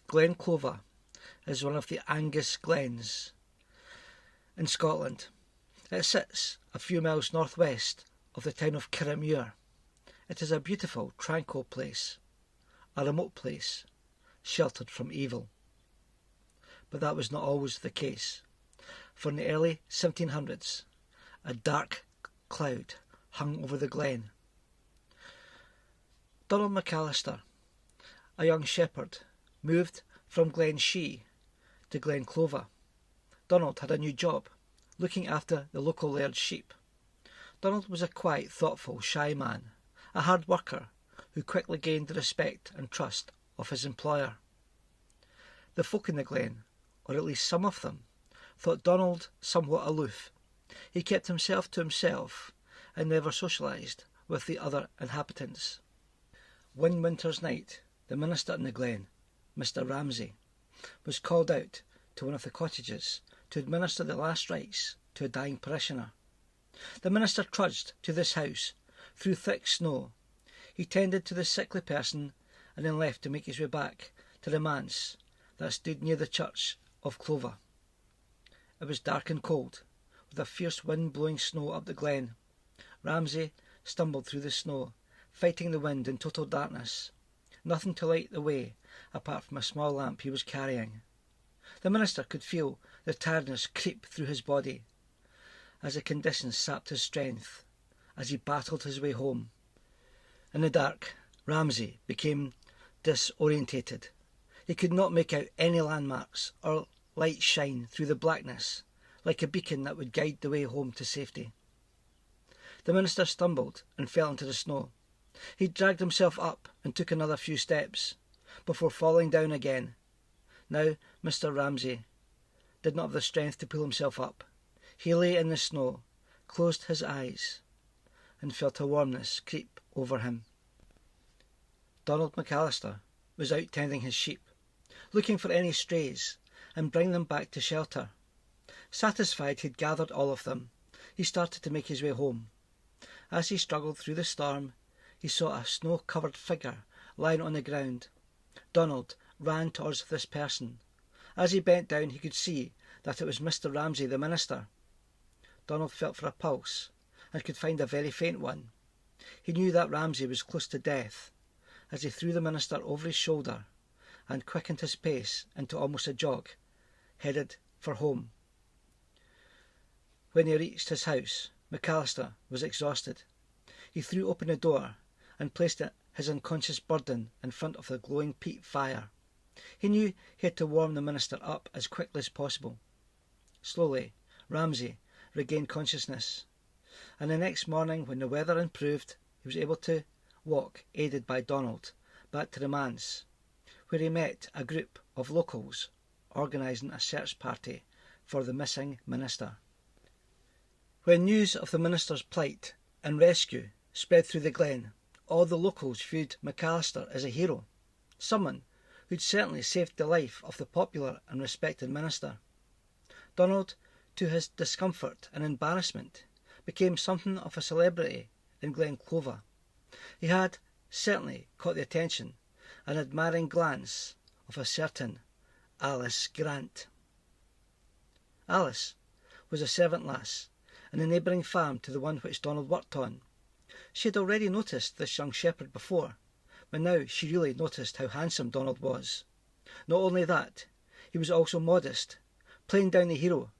Glen Clova is one of the Angus glens in Scotland. It sits a few miles northwest of the town of Kirriemuir. It is a beautiful, tranquil place, a remote place, sheltered from evil. But that was not always the case, for in the early 1700s, a dark cloud hung over the glen. Donald McAllister, a young shepherd, moved from Glen to Glen Clova. Donald had a new job, looking after the local laird's sheep. Donald was a quiet, thoughtful, shy man, a hard worker who quickly gained the respect and trust of his employer. The folk in the glen, or at least some of them, thought Donald somewhat aloof. He kept himself to himself and never socialised with the other inhabitants. One winter's night, the minister in the glen, Mr. Ramsay, was called out to one of the cottages to administer the last rites to a dying parishioner. The minister trudged to this house through thick snow. He tended to the sickly person and then left to make his way back to the manse that stood near the church of Clova. It was dark and cold, with a fierce wind blowing snow up the glen. Ramsay stumbled through the snow, fighting the wind in total darkness. Nothing to light the way apart from a small lamp he was carrying. The minister could feel the tiredness creep through his body as the conditions sapped his strength as he battled his way home. In the dark, Ramsay became disorientated. He could not make out any landmarks or light shine through the blackness like a beacon that would guide the way home to safety. The minister stumbled and fell into the snow. He dragged himself up and took another few steps before falling down again. Now Mr. Ramsay did not have the strength to pull himself up. He lay in the snow, closed his eyes, and felt a warmness creep over him. Donald McAllister was out tending his sheep, looking for any strays and bring them back to shelter. Satisfied he'd gathered all of them, he started to make his way home. As he struggled through the storm, he saw a snow-covered figure lying on the ground. Donald ran towards this person. As he bent down, he could see that it was Mr. Ramsay, the minister. Donald felt for a pulse and could find a very faint one. He knew that Ramsay was close to death as he threw the minister over his shoulder and quickened his pace into almost a jog, headed for home. When he reached his house, McAllister was exhausted. He threw open the door and placed his unconscious burden in front of the glowing peat fire. He knew he had to warm the minister up as quickly as possible. Slowly, Ramsay regained consciousness, and the next morning, when the weather improved, he was able to walk, aided by Donald, back to the manse, where he met a group of locals organising a search party for the missing minister. When news of the minister's plight and rescue spread through the glen, all the locals viewed McAllister as a hero, someone who'd certainly saved the life of the popular and respected minister. Donald, to his discomfort and embarrassment, became something of a celebrity in Glen Clova. He had certainly caught the attention and admiring glance of a certain Alice Grant. Alice was a servant lass in a neighbouring farm to the one which Donald worked on. She had already noticed this young shepherd before, but now she really noticed how handsome Donald was. Not only that, he was also modest, playing down the hero,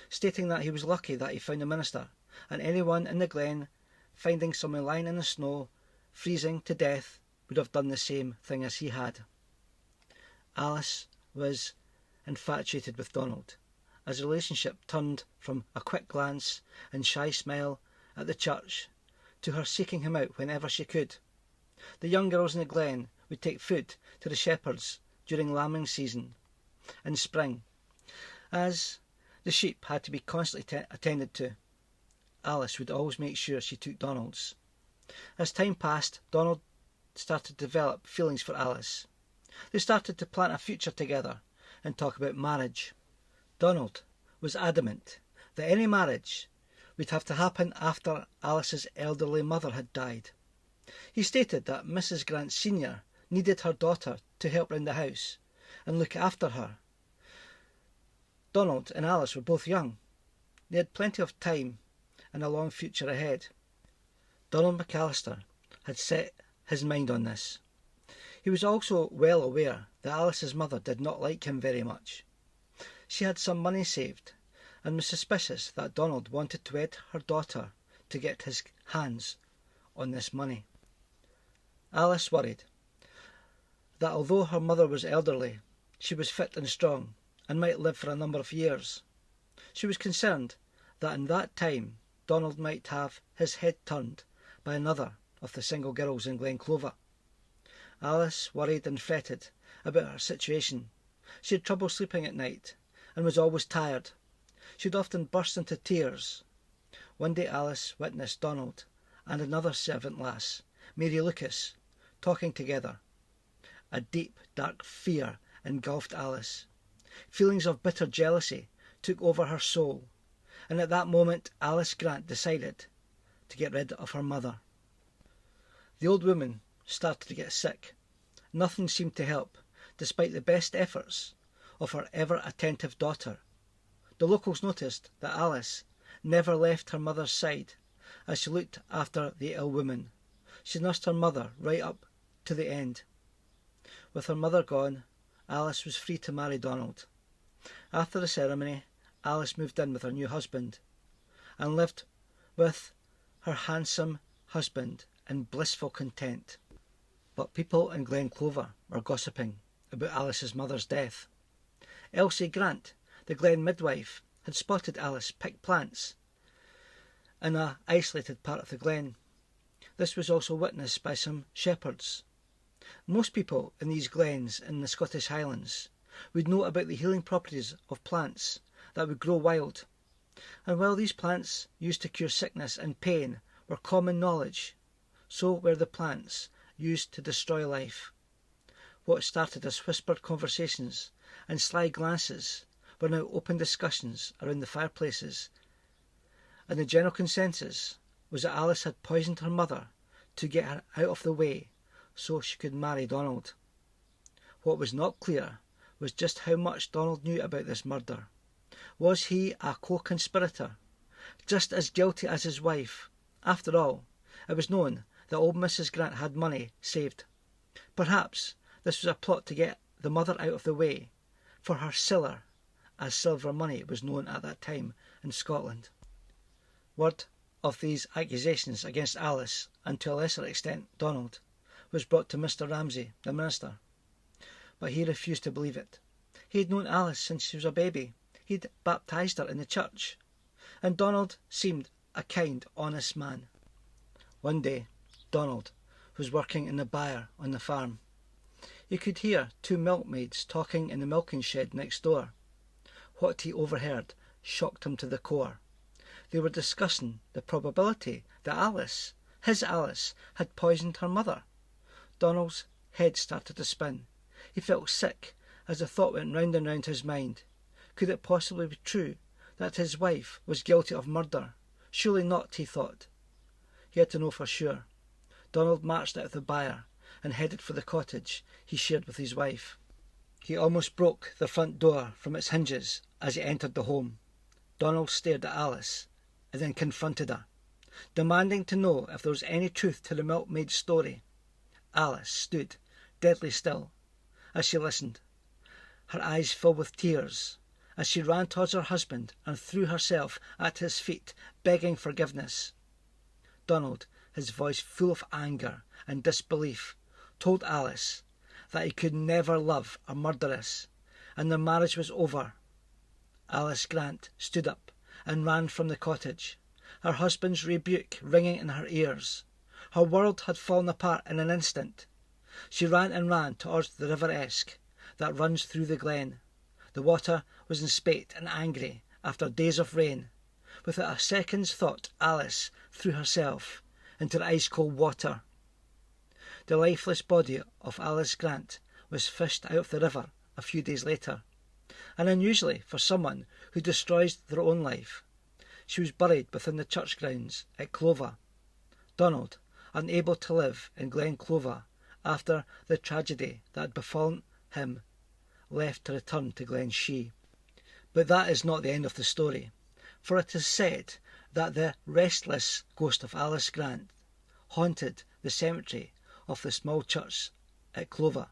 stating that he was lucky that he found the minister, and anyone in the glen finding someone lying in the snow, freezing to death, would have done the same thing as he had. Alice was infatuated with Donald, as the relationship turned from a quick glance and shy smile at the church to her seeking him out whenever she could. The young girls in the glen would take food to the shepherds during lambing season in spring, as the sheep had to be constantly attended to. Alice would always make sure she took Donald's. As time passed, Donald started to develop feelings for Alice. They started to plan a future together and talk about marriage. Donald was adamant that any marriage would have to happen after Alice's elderly mother had died. He stated that Mrs. Grant Sr. needed her daughter to help round the house, and look after her. Donald and Alice were both young. They had plenty of time and a long future ahead. Donald McAllister had set his mind on this. He was also well aware that Alice's mother did not like him very much. She had some money saved, and was suspicious that Donald wanted to wed her daughter to get his hands on this money. Alice worried that although her mother was elderly, she was fit and strong, and might live for a number of years. She was concerned that in that time Donald might have his head turned by another of the single girls in Glen Clova. Alice worried and fretted about her situation. She had trouble sleeping at night, and was always tired. She would often burst into tears. One day Alice witnessed Donald and another servant lass, Mary Lucas, talking together. A deep, dark fear engulfed Alice. Feelings of bitter jealousy took over her soul, and at that moment Alice Grant decided to get rid of her mother. The old woman started to get sick. Nothing seemed to help, despite the best efforts of her ever-attentive daughter. The locals noticed that Alice never left her mother's side as she looked after the ill woman. She nursed her mother right up to the end. With her mother gone, Alice was free to marry Donald. After the ceremony, Alice moved in with her new husband and lived with her handsome husband in blissful content. But people in Glen Clova were gossiping about Alice's mother's death. Elsie Grant, the Glen midwife, had spotted Alice pick plants in an isolated part of the glen. This was also witnessed by some shepherds. Most people in these glens in the Scottish Highlands would know about the healing properties of plants that would grow wild, and while these plants used to cure sickness and pain were common knowledge, so were the plants used to destroy life. What started as whispered conversations and sly glances were now open discussions around the fireplaces, and the general consensus was that Alice had poisoned her mother to get her out of the way so she could marry Donald. What was not clear was just how much Donald knew about this murder. Was he a co-conspirator, just as guilty as his wife? After all, it was known that old Mrs. Grant had money saved. Perhaps this was a plot to get the mother out of the way for her siller, as silver money was known at that time in Scotland. Word of these accusations against Alice, and to a lesser extent Donald, was brought to Mr. Ramsay, the minister. But he refused to believe it. He had known Alice since she was a baby. He'd baptised her in the church, and Donald seemed a kind, honest man. One day, Donald was working in the byre on the farm. He could hear two milkmaids talking in the milking shed next door. What he overheard shocked him to the core. They were discussing the probability that Alice, his Alice, had poisoned her mother. Donald's head started to spin. He felt sick as the thought went round and round his mind. Could it possibly be true that his wife was guilty of murder? Surely not, he thought. He had to know for sure. Donald marched out of the byre and headed for the cottage he shared with his wife. He almost broke the front door from its hinges as he entered the home. Donald stared at Alice and then confronted her, demanding to know if there was any truth to the milkmaid's story. Alice stood deadly still as she listened, her eyes filled with tears, as she ran towards her husband and threw herself at his feet, begging forgiveness. Donald, his voice full of anger and disbelief, told Alice that he could never love a murderess, and their marriage was over. Alice Grant stood up and ran from the cottage, her husband's rebuke ringing in her ears. Her world had fallen apart in an instant. She ran and ran towards the River Esk that runs through the glen. The water was in spate and angry after days of rain. Without a second's thought, Alice threw herself into the ice-cold water. The lifeless body of Alice Grant was fished out of the river a few days later, and unusually for someone who destroys their own life, she was buried within the church grounds at Clova. Donald, unable to live in Glen Clova after the tragedy that had befallen him, left to return to Glen. But that is not the end of the story, for it is said that the restless ghost of Alice Grant haunted the cemetery of the small church at Clova.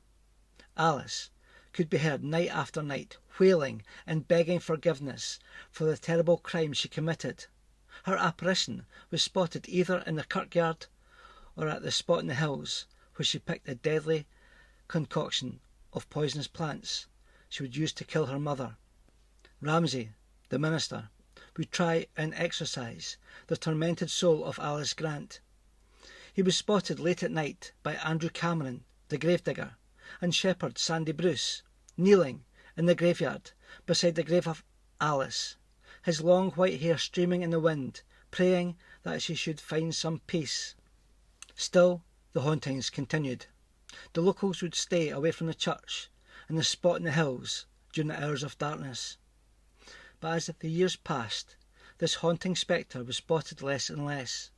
Alice could be heard night after night wailing and begging forgiveness for the terrible crime she committed. Her apparition was spotted either in the kirkyard or at the spot in the hills where she picked a deadly concoction of poisonous plants she would use to kill her mother. Ramsay, the minister, would try and exorcise the tormented soul of Alice Grant. He was spotted late at night by Andrew Cameron, the gravedigger, and shepherd Sandy Bruce, kneeling in the graveyard beside the grave of Alice, his long white hair streaming in the wind, praying that she should find some peace. Still, the hauntings continued. The locals would stay away from the church and the spot in the hills during the hours of darkness. But as the years passed, this haunting spectre was spotted less and less.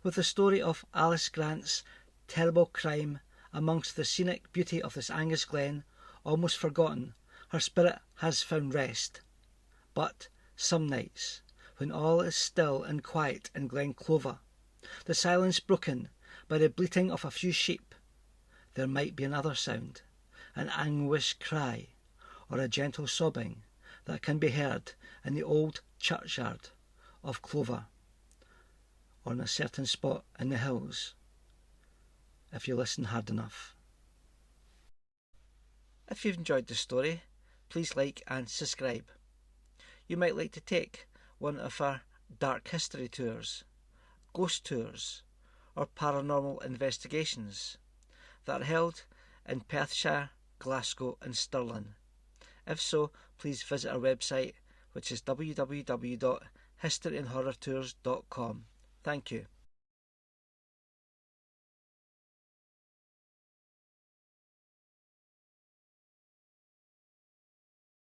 With the story of Alice Grant's terrible crime amongst the scenic beauty of this Angus Glen almost forgotten, her spirit has found rest. But some nights, when all is still and quiet in Glen Clova, the silence broken by the bleating of a few sheep, there might be another sound, an anguished cry, or a gentle sobbing that can be heard in the old churchyard of Clova, or in a certain spot in the hills, if you listen hard enough. If you've enjoyed the story, please like and subscribe. You might like to take one of our dark history tours, ghost tours, or paranormal investigations that are held in Perthshire, Glasgow and Stirling. If so, please visit our website, which is www.historyandhorrortours.com. Thank you.